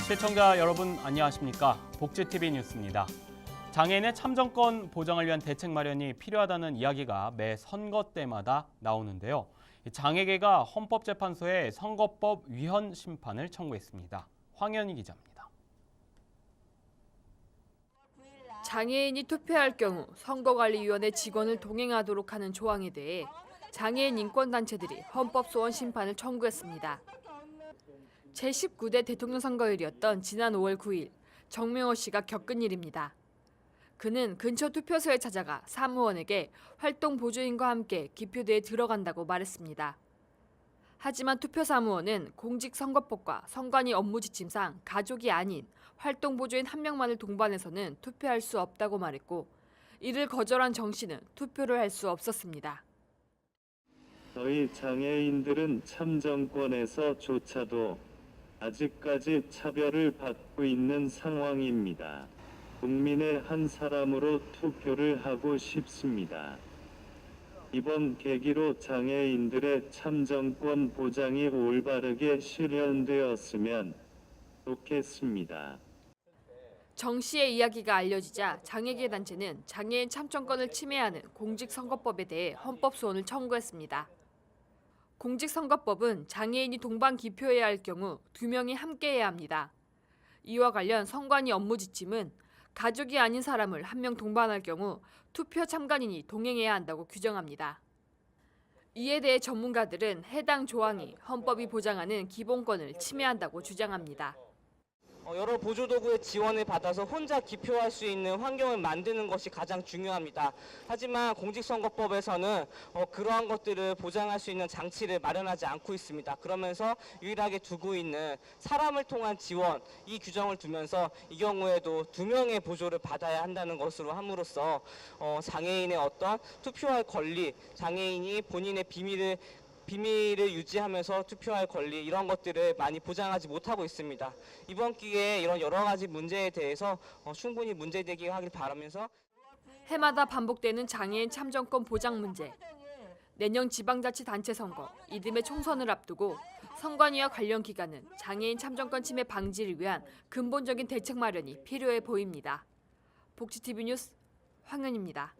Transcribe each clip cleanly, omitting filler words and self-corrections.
시청자 여러분 안녕하십니까? 복지TV 뉴스입니다. 장애인의 참정권 보장을 위한 대책 마련이 필요하다는 이야기가 매 선거 때마다 나오는데요. 장애계가 헌법재판소에 선거법 위헌 심판을 청구했습니다. 황현희 기자입니다. 장애인이 투표할 경우 선거관리위원회 직원을 동행하도록 하는 조항에 대해 장애인 인권단체들이 헌법소원 심판을 청구했습니다. 제19대 대통령 선거일이었던 지난 5월 9일 정명호 씨가 겪은 일입니다. 그는 근처 투표소에 찾아가 사무원에게 활동 보조인과 함께 기표대에 들어간다고 말했습니다. 하지만 투표사무원은 공직선거법과 선관위 업무 지침상 가족이 아닌 활동 보조인 한 명만을 동반해서는 투표할 수 없다고 말했고, 이를 거절한 정 씨는 투표를 할 수 없었습니다. 저희 장애인들은 참정권에서조차도 아직까지 차별을 받고 있는 상황입니다. 국민의 한 사람으로 투표를 하고 싶습니다. 이번 계기로 장애인들의 참정권 보장이 올바르게 실현되었으면 좋겠습니다. 정 씨의 이야기가 알려지자 장애계 단체는 장애인 참정권을 침해하는 공직선거법에 대해 헌법소원을 청구했습니다. 공직선거법은 장애인이 동반 기표해야 할 경우 2명이 함께해야 합니다. 이와 관련 선관위 업무 지침은 가족이 아닌 사람을 1명 동반할 경우 투표 참관인이 동행해야 한다고 규정합니다. 이에 대해 전문가들은 해당 조항이 헌법이 보장하는 기본권을 침해한다고 주장합니다. 여러 보조도구의 지원을 받아서 혼자 기표할 수 있는 환경을 만드는 것이 가장 중요합니다. 하지만 공직선거법에서는 그러한 것들을 보장할 수 있는 장치를 마련하지 않고 있습니다. 그러면서 유일하게 두고 있는 사람을 통한 지원, 이 규정을 두면서 이 경우에도 2명의 보조를 받아야 한다는 것으로 함으로써 장애인의 어떤 투표할 권리, 장애인이 본인의 비밀을 유지하면서 투표할 권리, 이런 것들을 많이 보장하지 못하고 있습니다. 이번 기회에 이런 여러 가지 문제에 대해서 충분히 문제제기를 하길 바라면서 해마다 반복되는 장애인 참정권 보장 문제. 내년 지방자치단체 선거, 이듬해 총선을 앞두고 선관위와 관련 기관은 장애인 참정권 침해 방지를 위한 근본적인 대책 마련이 필요해 보입니다. 복지TV 뉴스 황현입니다.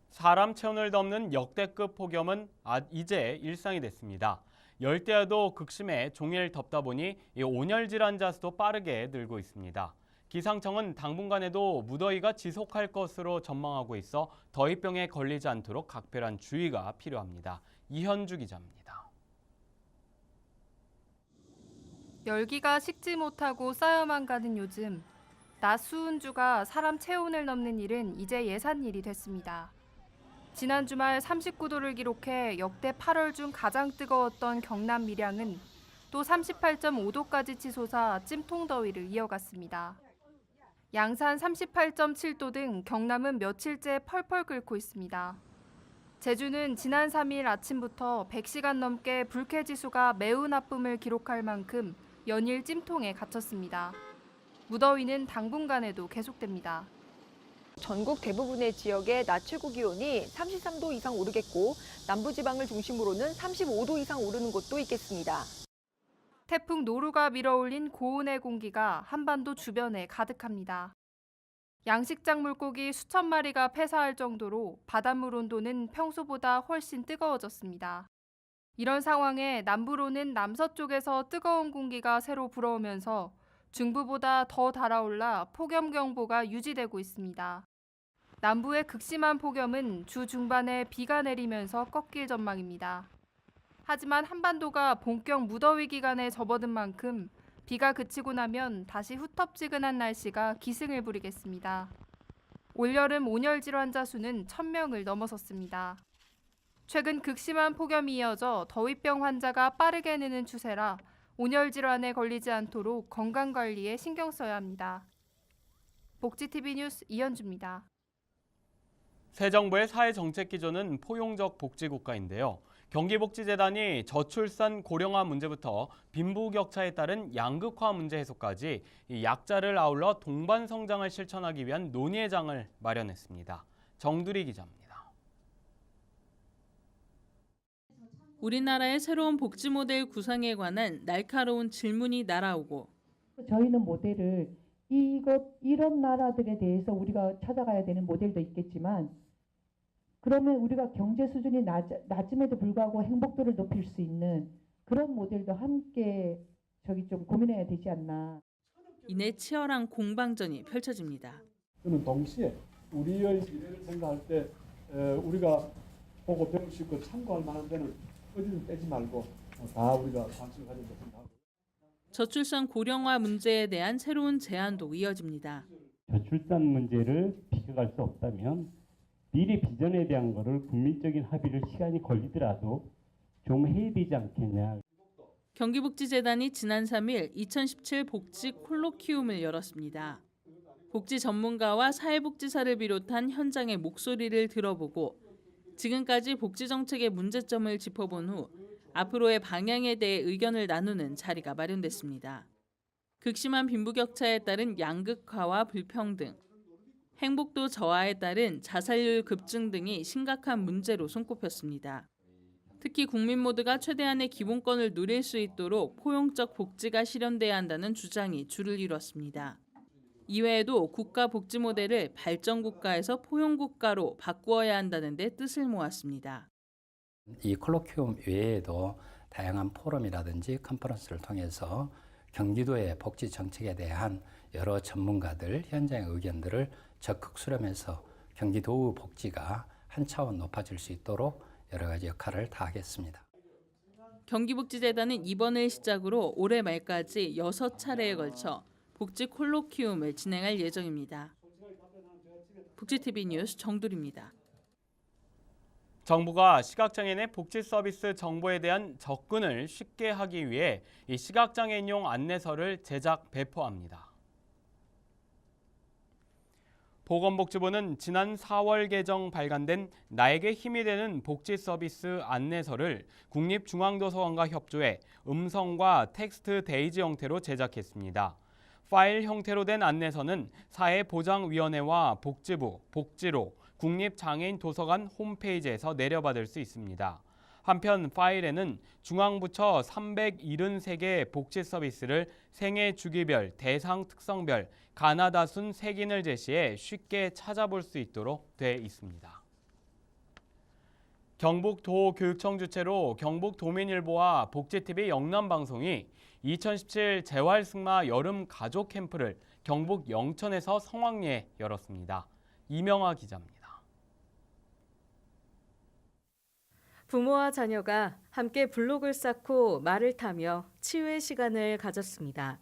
사람 체온을 넘는 역대급 폭염은 이제 일상이 됐습니다. 열대야도 극심해 종일 덥다 보니 온열 질환자 수도 빠르게 늘고 있습니다. 기상청은 당분간에도 무더위가 지속할 것으로 전망하고 있어 더위병에 걸리지 않도록 각별한 주의가 필요합니다. 이현주 기자입니다. 열기가 식지 못하고 쌓여만 가는 요즘, 낮 수은주가 사람 체온을 넘는 일은 이제 예산일이 됐습니다. 지난 주말 39도를 기록해 역대 8월 중 가장 뜨거웠던 경남 밀양은 또 38.5도까지 치솟아 찜통더위를 이어갔습니다. 양산 38.7도 등 경남은 며칠째 펄펄 끓고 있습니다. 제주는 지난 3일 아침부터 100시간 넘게 불쾌지수가 매우 나쁨을 기록할 만큼 연일 찜통에 갇혔습니다. 무더위는 당분간에도 계속됩니다. 전국 대부분의 지역의 낮 최고 기온이 33도 이상 오르겠고 남부지방을 중심으로는 35도 이상 오르는 곳도 있겠습니다. 태풍 노루가 밀어올린 고온의 공기가 한반도 주변에 가득합니다. 양식장 물고기 수천 마리가 폐사할 정도로 바닷물 온도는 평소보다 훨씬 뜨거워졌습니다. 이런 상황에 남부로는 남서쪽에서 뜨거운 공기가 새로 불어오면서 중부보다 더 달아올라 폭염경보가 유지되고 있습니다. 남부의 극심한 폭염은 주 중반에 비가 내리면서 꺾일 전망입니다. 하지만 한반도가 본격 무더위 기간에 접어든 만큼 비가 그치고 나면 다시 후텁지근한 날씨가 기승을 부리겠습니다. 올여름 온열 질환자 수는 1,000명을 넘어섰습니다. 최근 극심한 폭염이 이어져 더위병 환자가 빠르게 느는 추세라 온열 질환에 걸리지 않도록 건강관리에 신경 써야 합니다. 복지TV 뉴스 이현주입니다. 새 정부의 사회정책 기조는 포용적 복지국가인데요. 경기복지재단이 저출산 고령화 문제부터 빈부격차에 따른 양극화 문제 해소까지 약자를 아울러 동반 성장을 실천하기 위한 논의의 장을 마련했습니다. 정두리 기자입니다. 우리나라의 새로운 복지 모델 구상에 관한 날카로운 질문이 날아오고 저희는 모델을 이런 나라들에 대해서 우리가 찾아가야 되는 모델도 있겠지만 그러면 우리가 경제 수준이 낮음에도 불구하고 행복도를 높일 수 있는 그런 모델도 함께 좀 고민해야 되지 않나. 이내 치열한 공방전이 펼쳐집니다. 저는 동시에 우리의 미래를 생각할 때 우리가 보고 배울 수 있고 참고할 만한 데는 어디든 빼지 말고 다 우리가 관심을 가져야 생각하고. 저출산 고령화 문제에 대한 새로운 제안도 이어집니다. 저출산 문제를 비켜갈 수 없다면 미래 비전에 대한 거를 국민적인 합의를 시간이 걸리더라도 좀 해야 되지 않겠냐. 경기복지재단이 지난 3일 2017 복지 콜로키움을 열었습니다. 복지 전문가와 사회복지사를 비롯한 현장의 목소리를 들어보고 지금까지 복지 정책의 문제점을 짚어본 후 앞으로의 방향에 대해 의견을 나누는 자리가 마련됐습니다. 극심한 빈부격차에 따른 양극화와 불평등, 행복도 저하에 따른 자살률 급증 등이 심각한 문제로 손꼽혔습니다. 특히 국민 모두가 최대한의 기본권을 누릴 수 있도록 포용적 복지가 실현돼야 한다는 주장이 줄을 이뤘습니다. 이외에도 국가 복지 모델을 발전 국가에서 포용 국가로 바꾸어야 한다는 데 뜻을 모았습니다. 이 콜로키움 외에도 다양한 포럼이라든지 컨퍼런스를 통해서 경기도의 복지 정책에 대한 여러 전문가들, 현장의 의견들을 적극 수렴해서 경기도의 복지가 한 차원 높아질 수 있도록 여러 가지 역할을 다하겠습니다. 경기복지재단은 이번을 시작으로 올해 말까지 6차례에 걸쳐 복지 콜로키움을 진행할 예정입니다. 복지TV 뉴스 정두리입니다. 정부가 시각장애인의 복지 서비스 정보에 대한 접근을 쉽게 하기 위해 이 시각장애인용 안내서를 제작 배포합니다. 보건복지부는 지난 4월 개정 발간된 나에게 힘이 되는 복지 서비스 안내서를 국립중앙도서관과 협조해 음성과 텍스트 데이지 형태로 제작했습니다. 파일 형태로 된 안내서는 사회보장위원회와 복지부, 복지로, 국립장애인도서관 홈페이지에서 내려받을 수 있습니다. 한편 파일에는 중앙부처 373개 복지 서비스를 생애 주기별, 대상 특성별, 가나다 순 색인을 제시해 쉽게 찾아볼 수 있도록 돼 있습니다. 경북도교육청 주최로 경북도민일보와 복지TV 영남방송이 2017 재활승마 여름 가족 캠프를 경북 영천에서 성황리에 열었습니다. 이명아 기자입니다. 부모와 자녀가 함께 블록을 쌓고 말을 타며 치유의 시간을 가졌습니다.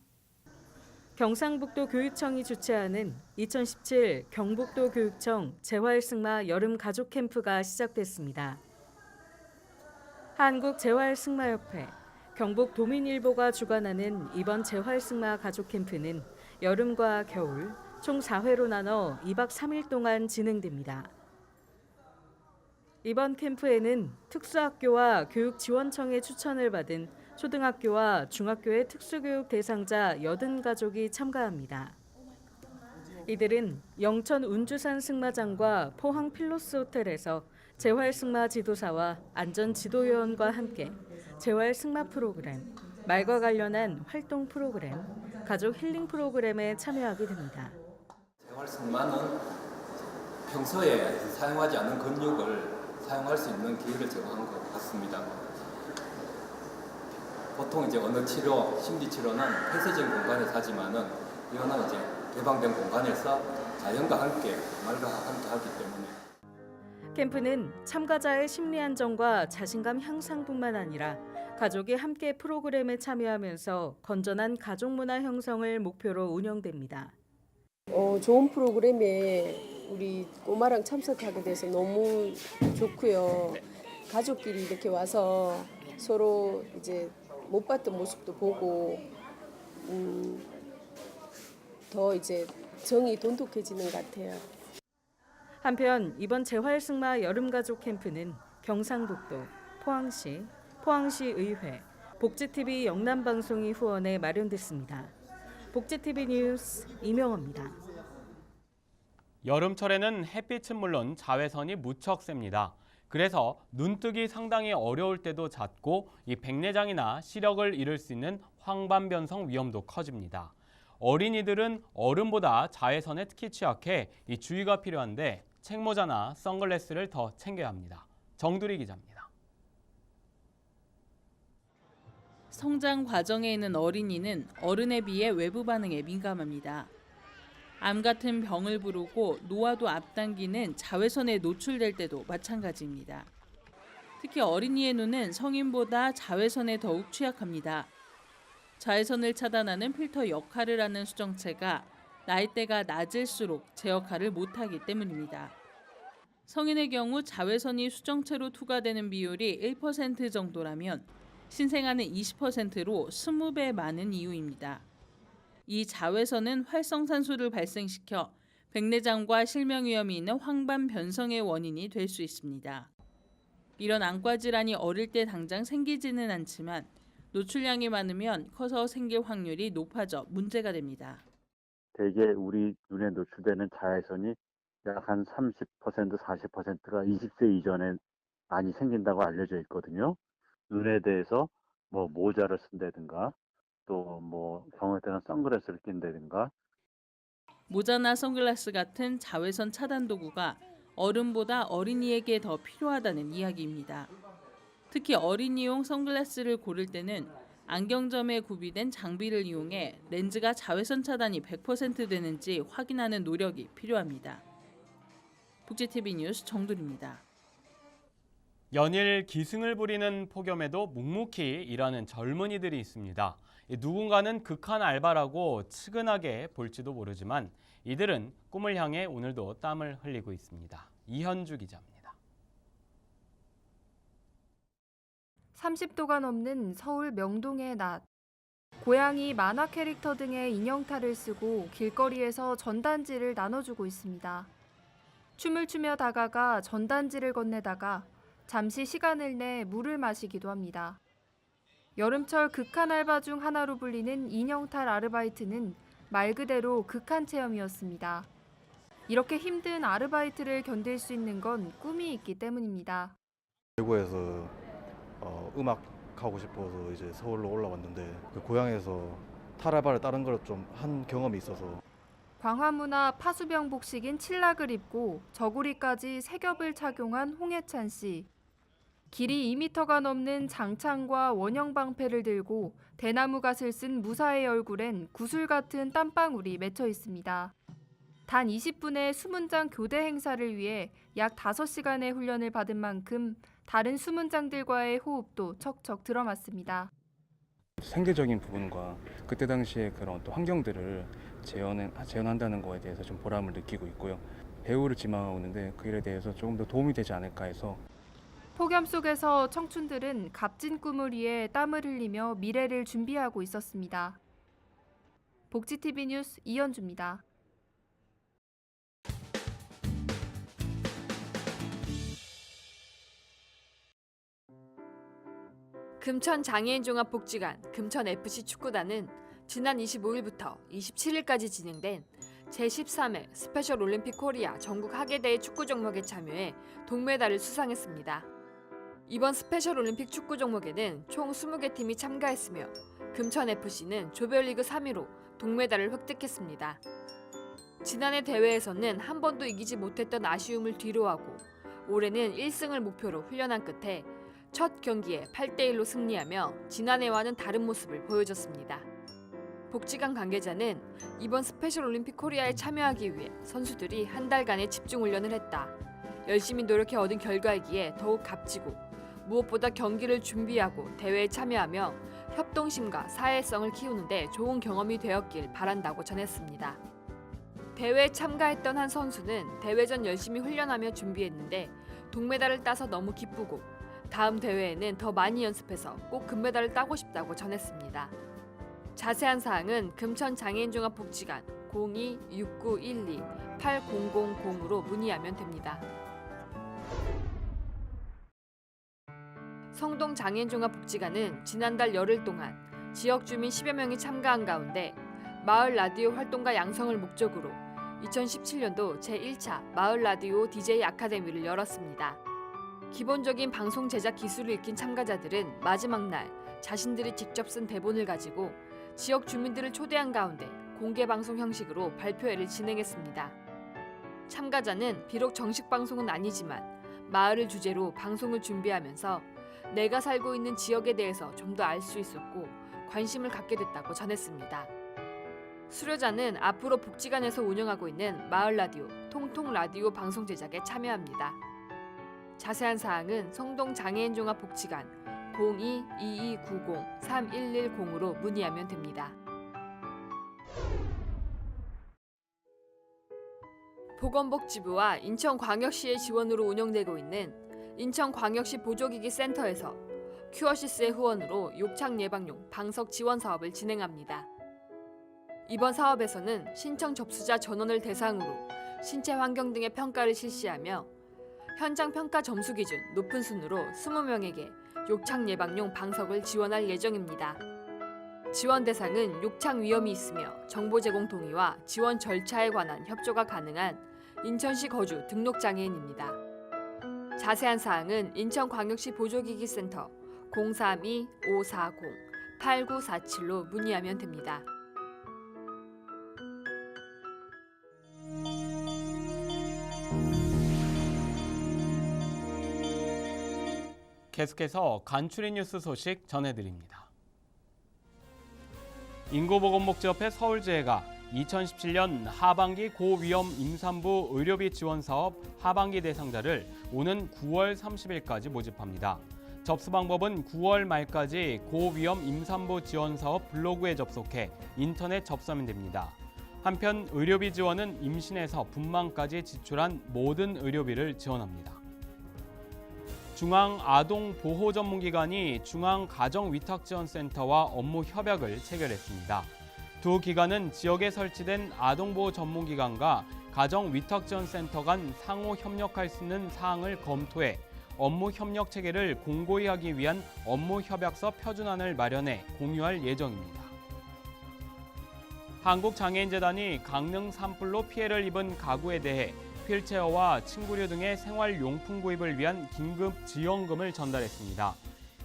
경상북도 교육청이 주최하는 2017 경북도 교육청 재활승마 여름 가족 캠프가 시작됐습니다. 한국재활승마협회, 경북도민일보가 주관하는 이번 재활승마 가족 캠프는 여름과 겨울 총 4회로 나눠 2박 3일 동안 진행됩니다. 이번 캠프에는 특수학교와 교육지원청의 추천을 받은 초등학교와 중학교의 특수교육 대상자 80가족이 참가합니다. 이들은 영천 운주산 승마장과 포항 필로스 호텔에서 재활승마 지도사와 안전지도요원과 함께 재활승마 프로그램, 말과 관련한 활동 프로그램, 가족 힐링 프로그램에 참여하게 됩니다. 재활승마는 평소에 사용하지 않는 근육을 사용할 수 있는 기회를 제공한 것 같습니다. 보통 이제 언어 치료, 심리 치료는 폐쇄적인 공간에서 하지만은 이거는 이제 개방된 공간에서 자연과 함께, 말과 함께 하기 때문에. 캠프는 참가자의 심리 안정과 자신감 향상뿐만 아니라 가족이 함께 프로그램에 참여하면서 건전한 가족 문화 형성을 목표로 운영됩니다. 좋은 프로그램에 우리 꼬마랑 참석하게 돼서 너무 좋고요. 가족끼리 이렇게 와서 서로 이제 못 봤던 모습도 보고 더 이제 정이 돈독해지는 것 같아요. 한편 이번 재활승마 여름가족 캠프는 경상북도, 포항시, 포항시의회, 복지TV 영남방송이 후원해 마련됐습니다. 복지TV 뉴스 이명호입니다. 여름철에는 햇빛은 물론 자외선이 무척 셉니다. 그래서 눈뜨기 상당히 어려울 때도 잦고 이 백내장이나 시력을 잃을 수 있는 황반변성 위험도 커집니다. 어린이들은 어른보다 자외선에 특히 취약해 이 주의가 필요한데 책모자나 선글라스를 더 챙겨야 합니다. 정두리 기자입니다. 성장 과정에 있는 어린이는 어른에 비해 외부 반응에 민감합니다. 암 같은 병을 부르고 노화도 앞당기는 자외선에 노출될 때도 마찬가지입니다. 특히 어린이의 눈은 성인보다 자외선에 더욱 취약합니다. 자외선을 차단하는 필터 역할을 하는 수정체가 나이대가 낮을수록 제 역할을 못하기 때문입니다. 성인의 경우 자외선이 수정체로 투과되는 비율이 1% 정도라면 신생아는 20%로 20배 많은 이유입니다. 이 자외선은 활성산소를 발생시켜 백내장과 실명 위험이 있는 황반 변성의 원인이 될 수 있습니다. 이런 안과 질환이 어릴 때 당장 생기지는 않지만 노출량이 많으면 커서 생길 확률이 높아져 문제가 됩니다. 대개 우리 눈에 노출되는 자외선이 약 한 30%, 40%가 20세 이전에 많이 생긴다고 알려져 있거든요. 눈에 대해서 뭐 모자를 쓴다든가 또 뭐 경우에 따라 선글라스를 낀다든가 모자나 선글라스 같은 자외선 차단 도구가 어른보다 어린이에게 더 필요하다는 이야기입니다. 특히 어린이용 선글라스를 고를 때는 안경점에 구비된 장비를 이용해 렌즈가 자외선 차단이 100% 되는지 확인하는 노력이 필요합니다. 북지TV 뉴스 정두리입니다. 연일 기승을 부리는 폭염에도 묵묵히 일하는 젊은이들이 있습니다. 누군가는 극한 알바라고 측은하게 볼지도 모르지만 이들은 꿈을 향해 오늘도 땀을 흘리고 있습니다. 이현주 기자입니다. 30도가 넘는 서울 명동의 낮. 고양이, 만화 캐릭터 등의 인형탈을 쓰고 길거리에서 전단지를 나눠주고 있습니다. 춤을 추며 다가가 전단지를 건네다가 잠시 시간을 내 물을 마시기도 합니다. 여름철 극한 알바 중 하나로 불리는 인형탈 아르바이트는 말 그대로 극한 체험이었습니다. 이렇게 힘든 아르바이트를 견딜 수 있는 건 꿈이 있기 때문입니다. 대구에서 음악 하고 싶어서 이제 서울로 올라왔는데 그 고향에서 탈알바를 다른 걸 좀 한 경험이 있어서 광화문화 파수병 복식인 칠락을 입고 저고리까지 세 겹을 착용한 홍해찬 씨. 길이 2m가 넘는 장창과 원형 방패를 들고 대나무갓을 쓴 무사의 얼굴엔 구슬 같은 땀방울이 맺혀 있습니다. 단 20분의 수문장 교대 행사를 위해 약 5시간의 훈련을 받은 만큼 다른 수문장들과의 호흡도 척척 들어맞습니다. 생계적인 부분과 그때 당시에 그런 또 환경들을 재현한다는 거에 대해서 좀 보람을 느끼고 있고요. 배우를 지망하고 있는데 그 일에 대해서 조금 더 도움이 되지 않을까 해서 폭염 속에서 청춘들은 값진 꿈을 위해 땀을 흘리며 미래를 준비하고 있었습니다. 복지TV 뉴스 이현주입니다. 금천 장애인종합복지관 금천FC 축구단은 지난 25일부터 27일까지 진행된 제13회 스페셜 올림픽 코리아 전국 하계대회 축구 종목에 참여해 동메달을 수상했습니다. 이번 스페셜 올림픽 축구 종목에는 총 20개 팀이 참가했으며 금천FC는 조별리그 3위로 동메달을 획득했습니다. 지난해 대회에서는 한 번도 이기지 못했던 아쉬움을 뒤로하고 올해는 1승을 목표로 훈련한 끝에 첫 경기에 8대1로 승리하며 지난해와는 다른 모습을 보여줬습니다. 복지관 관계자는 이번 스페셜 올림픽 코리아에 참여하기 위해 선수들이 한 달간의 집중 훈련을 했다. 열심히 노력해 얻은 결과이기에 더욱 값지고 무엇보다 경기를 준비하고 대회에 참여하며 협동심과 사회성을 키우는 데 좋은 경험이 되었길 바란다고 전했습니다. 대회에 참가했던 한 선수는 대회 전 열심히 훈련하며 준비했는데 동메달을 따서 너무 기쁘고 다음 대회에는 더 많이 연습해서 꼭 금메달을 따고 싶다고 전했습니다. 자세한 사항은 금천장애인종합복지관 02-6912-8000으로 문의하면 됩니다. 성동장애인종합복지관은 지난달 열흘 동안 지역 주민 10여 명이 참가한 가운데 마을 라디오 활동가 양성을 목적으로 2017년도 제1차 마을 라디오 DJ 아카데미를 열었습니다. 기본적인 방송 제작 기술을 익힌 참가자들은 마지막 날 자신들이 직접 쓴 대본을 가지고 지역 주민들을 초대한 가운데 공개 방송 형식으로 발표회를 진행했습니다. 참가자는 비록 정식 방송은 아니지만 마을을 주제로 방송을 준비하면서 내가 살고 있는 지역에 대해서 좀 더 알 수 있었고 관심을 갖게 됐다고 전했습니다. 수료자는 앞으로 복지관에서 운영하고 있는 마을 라디오, 통통 라디오 방송 제작에 참여합니다. 자세한 사항은 성동 장애인 종합 복지관 02-2290-3110으로 문의하면 됩니다. 보건복지부와 인천광역시의 지원으로 운영되고 있는 인천광역시 보조기기 센터에서 큐어시스의 후원으로 욕창 예방용 방석 지원 사업을 진행합니다. 이번 사업에서는 신청 접수자 전원을 대상으로 신체 환경 등의 평가를 실시하며 현장 평가 점수 기준 높은 순으로 20명에게 욕창 예방용 방석을 지원할 예정입니다. 지원 대상은 욕창 위험이 있으며 정보 제공 동의와 지원 절차에 관한 협조가 가능한 인천시 거주 등록장애인입니다. 자세한 사항은 인천광역시 보조기기센터 032-540-8947로 문의하면 됩니다. 계속해서 간추린 뉴스 소식 전해드립니다. 인구보건복지협회 서울지회가 2017년 하반기 고위험 임산부 의료비 지원 사업 하반기 대상자를 오는 9월 30일까지 모집합니다. 접수 방법은 9월 말까지 고위험 임산부 지원 사업 블로그에 접속해 인터넷 접수하면 됩니다. 한편 의료비 지원은 임신에서 분만까지 지출한 모든 의료비를 지원합니다. 중앙아동보호전문기관이 중앙가정위탁지원센터와 업무 협약을 체결했습니다. 두 기관은 지역에 설치된 아동보호 전문기관과 가정위탁지원센터 간 상호 협력할 수 있는 사항을 검토해 업무 협력 체계를 공고히 하기 위한 업무협약서 표준안을 마련해 공유할 예정입니다. 한국장애인재단이 강릉 산불로 피해를 입은 가구에 대해 휠체어와 침구류 등의 생활용품 구입을 위한 긴급 지원금을 전달했습니다.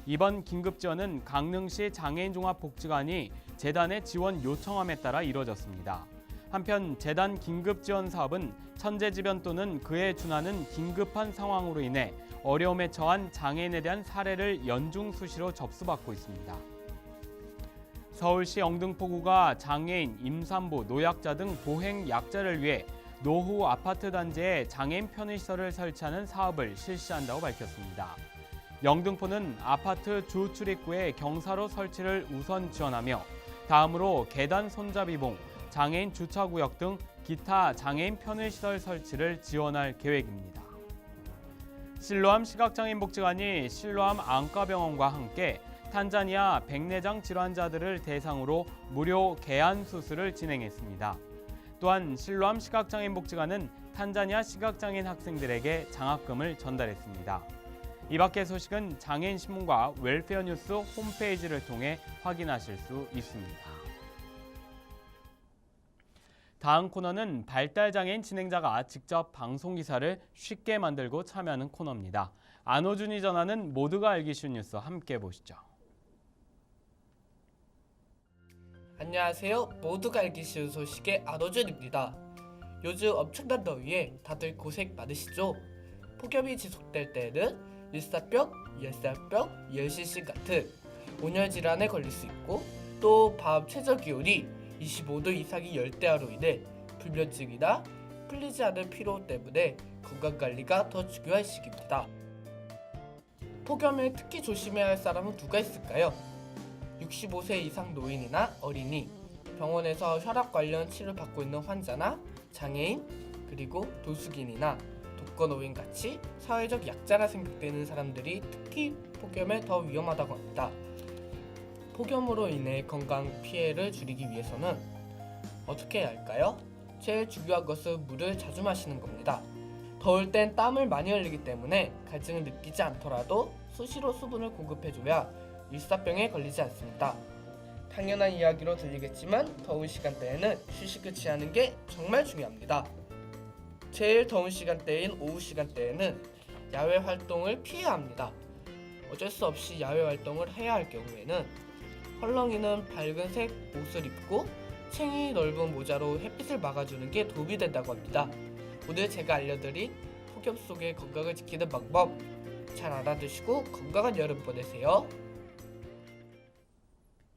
이번 긴급 지원은 강릉시 장애인종합복지관이 재단에 지원 요청함에 따라 이뤄졌습니다. 한편 재단 긴급 지원 사업은 천재지변 또는 그에 준하는 긴급한 상황으로 인해 어려움에 처한 장애인에 대한 사례를 연중 수시로 접수받고 있습니다. 서울시 영등포구가 장애인, 임산부, 노약자 등 보행 약자를 위해 노후 아파트 단지에 장애인 편의시설을 설치하는 사업을 실시한다고 밝혔습니다. 영등포는 아파트 주 출입구에 경사로 설치를 우선 지원하며 다음으로 계단 손잡이봉, 장애인 주차구역 등 기타 장애인 편의시설 설치를 지원할 계획입니다. 실로암 시각장애인복지관이 실로암 안과병원과 함께 탄자니아 백내장 질환자들을 대상으로 무료 개안 수술을 진행했습니다. 또한 실로암 시각장애인복지관은 탄자니아 시각장애인 학생들에게 장학금을 전달했습니다. 이 밖의 소식은 장애인신문과 웰페어 뉴스 홈페이지를 통해 확인하실 수 있습니다. 다음 코너는 발달장애인 진행자가 직접 방송기사를 쉽게 만들고 참여하는 코너입니다. 안호준이 전하는 모두가 알기 쉬운 뉴스 함께 보시죠. 안녕하세요. 모두가 알기 쉬운 소식의 안호준입니다. 요즘 엄청난 더위에 다들 고생 많으시죠? 폭염이 지속될 때에는 일사병, 열사병, 열실신 같은 온열 질환에 걸릴 수 있고 또 밤 최저 기온이 25도 이상이 열대야로 인해 불면증이나 풀리지 않은 피로 때문에 건강관리가 더 중요한 시기입니다. 폭염을 특히 조심해야 할 사람은 누가 있을까요? 65세 이상 노인이나 어린이, 병원에서 혈압 관련 치료를 받고 있는 환자나 장애인, 그리고 도숙인이나 독거노인 같이 사회적 약자라 생각되는 사람들이 특히 폭염에 더 위험하다고 합니다. 폭염으로 인해 건강 피해를 줄이기 위해서는 어떻게 해야 할까요? 제일 중요한 것은 물을 자주 마시는 겁니다. 더울 땐 땀을 많이 흘리기 때문에 갈증을 느끼지 않더라도 수시로 수분을 공급해줘야 일사병에 걸리지 않습니다. 당연한 이야기로 들리겠지만 더운 시간대에는 휴식을 취하는 게 정말 중요합니다. 제일 더운 시간대인 오후 시간대에는 야외 활동을 피해야 합니다. 어쩔 수 없이 야외 활동을 해야 할 경우에는 헐렁이는 밝은색 옷을 입고 챙이 넓은 모자로 햇빛을 막아주는 게 도움이 된다고 합니다. 오늘 제가 알려드린 폭염 속에 건강을 지키는 방법 잘 알아두시고 건강한 여름 보내세요.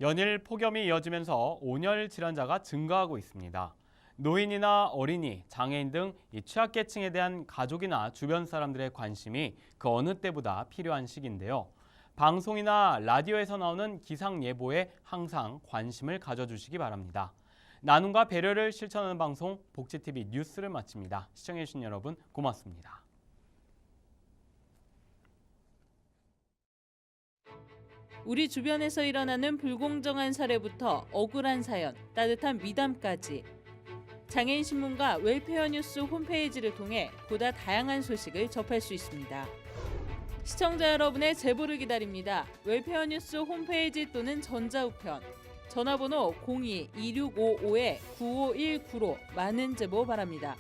연일 폭염이 이어지면서 온열 질환자가 증가하고 있습니다. 노인이나 어린이, 장애인 등 이 취약계층에 대한 가족이나 주변 사람들의 관심이 그 어느 때보다 필요한 시기인데요. 방송이나 라디오에서 나오는 기상 예보에 항상 관심을 가져주시기 바랍니다. 나눔과 배려를 실천하는 방송 복지TV 뉴스를 마칩니다. 시청해주신 여러분 고맙습니다. 우리 주변에서 일어나는 불공정한 사례부터 억울한 사연, 따뜻한 미담까지 장애인 신문과 웰페어 뉴스 홈페이지를 통해 보다 다양한 소식을 접할 수 있습니다. 시청자 여러분의 제보를 기다립니다. 웰페어 뉴스 홈페이지 또는 전자우편, 전화번호 02-2655-9519로 많은 제보 바랍니다.